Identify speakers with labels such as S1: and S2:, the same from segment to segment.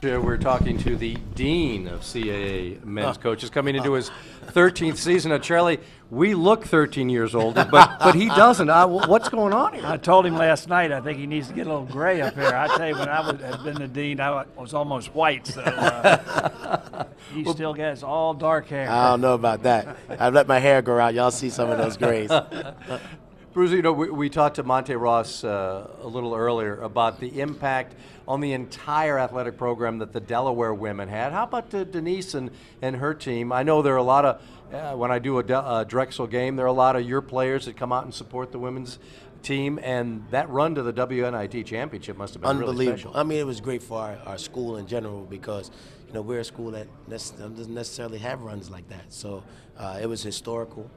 S1: We're talking to the dean of CAA men's coaches coming into his 13th season. Now, Charlie, we look 13 years old, but he doesn't. What's going on here?
S2: I told him last night I think he needs to get a little gray up here. I tell you, when I had been the dean, I was almost white. So he still gets all dark hair.
S3: I don't know about that. I've let my hair grow out. Y'all see some of those grays.
S1: Bruiser, you know, we talked to Monte Ross a little earlier about the impact on the entire athletic program that the Delaware women had. How about Denise and her team? I know there are a lot of, when I do a Drexel game, there are a lot of your players that come out and support the women's team, and that run to the WNIT championship must have been really special.
S3: I mean, it was great for our school in general because, you know, we're a school that doesn't necessarily have runs like that. So it was historical,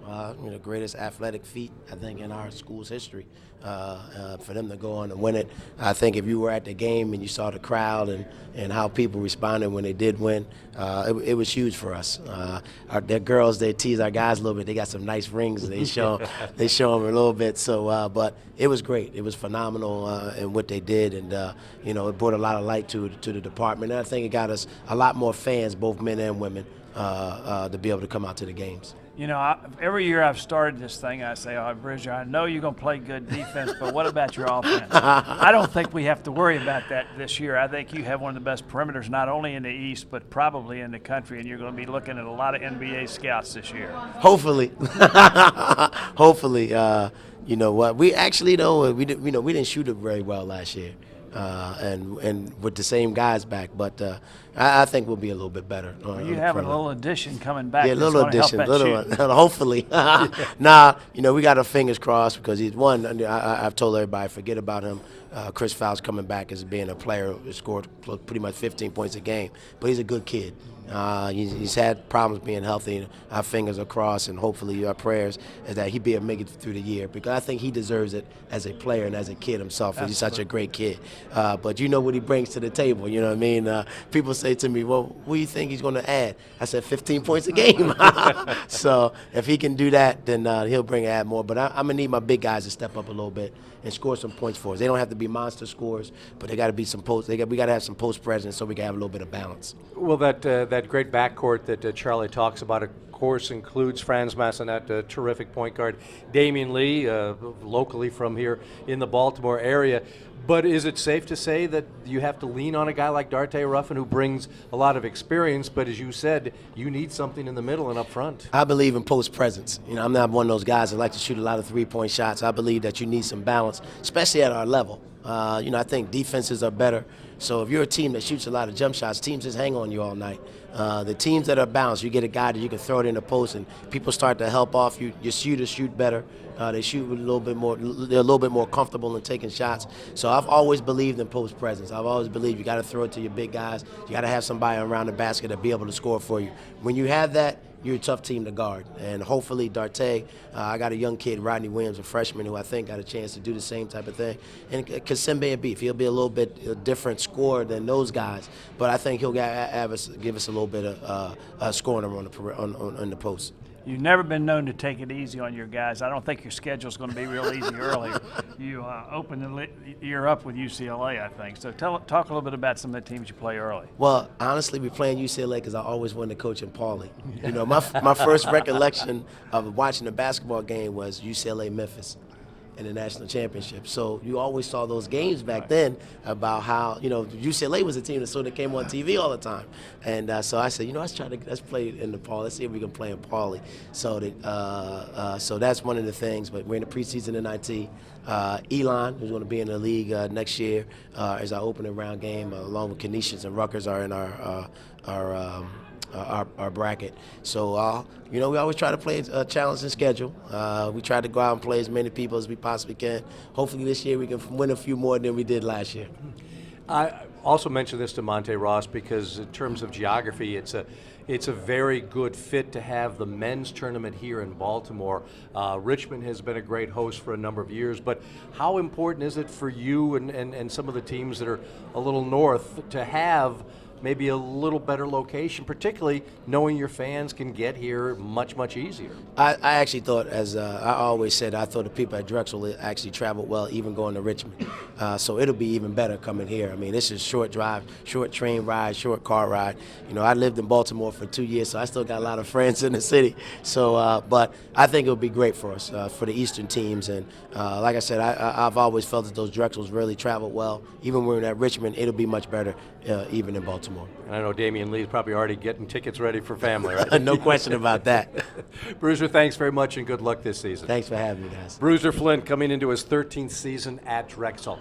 S3: you know, greatest athletic feat, I think, in our school's history. For them to go on and win it. I think if you were at the game and you saw the crowd and how people responded when they did win, it was huge for us. Their girls, they tease our guys a little bit. They got some nice rings. They show them a little bit. So, but it was great. It was phenomenal in what they did, and you know, it brought a lot of light to the department. And I think it got us a lot more fans, both men and women, to be able to come out to the games.
S2: You know, every year I've started this thing, I say, oh, Bruiser, I know you're going to play good defense, but what about your offense? I don't think we have to worry about that this year. I think you have one of the best perimeters, not only in the East, but probably in the country, and you're going to be looking at a lot of NBA scouts this year.
S3: Hopefully. Hopefully. You know what? We actually, though, we didn't shoot it very well last year. And with the same guys back, but I think we'll be a little bit better.
S2: You have a little addition coming back.
S3: Yeah, a little addition, hopefully. Nah, you know, we got our fingers crossed because he's one. I've told everybody, forget about him. Chris Fowles coming back as being a player who scored pretty much 15 points a game, but he's a good kid. He's had problems being healthy. Our fingers are crossed, and hopefully our prayers is that he be able to make it through the year, because I think he deserves it as a player and as a kid himself. He's such a great kid. But you know what he brings to the table, you know what I mean? People say to me, well, what do you think he's going to add? I said 15 points a game. So if he can do that, then he'll add more. But I'm going to need my big guys to step up a little bit and score some points for us. They don't have to be monster scores, but they got to be some post. We got to have some post presence so we can have a little bit of balance.
S1: Well, that great backcourt that Charlie talks about, of course, includes Franz Massenet, a terrific point guard, Damian Lee, locally from here in the Baltimore area. But is it safe to say that you have to lean on a guy like Darte Ruffin, who brings a lot of experience, but as you said, you need something in the middle and up front?
S3: I believe in post presence. You know, I'm not one of those guys that like to shoot a lot of three-point shots. I believe that you need some balance, especially at our level. You know, I think defenses are better. So if you're a team that shoots a lot of jump shots, teams just hang on you all night. The teams that are balanced, you get a guy that you can throw it in the post, and people start to help off you. Your shooters shoot better. They shoot with a little bit more. They're a little bit more comfortable in taking shots. So I've always believed in post presence. I've always believed you got to throw it to your big guys. You got to have somebody around the basket to be able to score for you. When you have that, you're a tough team to guard. And hopefully Darte, I got a young kid, Rodney Williams, a freshman, who I think got a chance to do the same type of thing. And Kasimbe and Beef, he'll be a little bit different scorer than those guys, but I think he'll give us a little bit of scoring on the post.
S2: You've never been known to take it easy on your guys. I don't think your schedule's going to be real easy early. You open the year up with UCLA, I think. So talk a little bit about some of the teams you play early.
S3: Well, honestly, we're playing UCLA because I always wanted to coach in Pauley. You know, my first recollection of watching a basketball game was UCLA-Memphis in the national championship. So you always saw those games back then about how, you know, UCLA was a team that sort of came on TV all the time. And so I said, you know, let's play in the Pauley. Let's see if we can play in Pauley. So so that's one of the things. But we're in the preseason in IT. Elon, who's going to be in the league next year, is our opening round game, along with Canisius and Rutgers are in our bracket. So, you know, we always try to play a challenging schedule. We try to go out and play as many people as we possibly can. Hopefully this year we can win a few more than we did last year.
S1: Also mention this to Monte Ross because in terms of geography, it's a very good fit to have the men's tournament here in Baltimore. Richmond has been a great host for a number of years, but how important is it for you and some of the teams that are a little north to have maybe a little better location, particularly knowing your fans can get here much, much easier?
S3: I actually thought, as I always said, I thought the people at Drexel actually traveled well, even going to Richmond. So it'll be even better coming here. I mean, this is short drive, short train ride, short car ride. You know, I lived in Baltimore for 2 years, so I still got a lot of friends in the city. So, but I think it'll be great for us, for the Eastern teams. And like I said, I've always felt that those Drexels really traveled well. Even when we're at Richmond, it'll be much better, even in Baltimore.
S1: And I know Damian Lee's probably already getting tickets ready for family, right?
S3: No question about that.
S1: Bruiser, thanks very much and good luck this season.
S3: Thanks for having me, guys.
S1: Bruiser Flint coming into his 13th season at Drexel.